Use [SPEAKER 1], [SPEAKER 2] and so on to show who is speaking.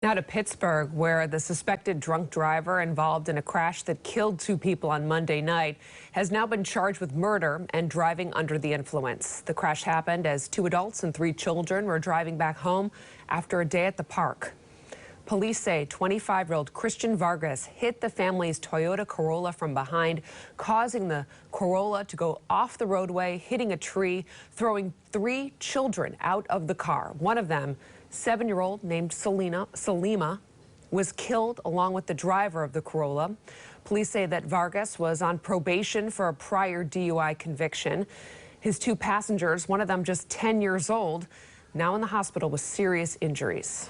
[SPEAKER 1] Now to Pittsburgh, where the suspected drunk driver involved in a crash that killed 2 people on Monday night has now been charged with murder and driving under the influence. The crash happened as 2 adults and 3 children were driving back home after a day at the park. Police say 25-year-old Christian Vargas hit the family's Toyota Corolla from behind, causing the Corolla to go off the roadway, hitting a tree, throwing 3 children out of the car. One of them, 7-year-old named Salima, was killed along with the driver of the Corolla. Police say that Vargas was on probation for a prior DUI conviction. His 2 passengers, one of them just 10 years old, now in the hospital with serious injuries.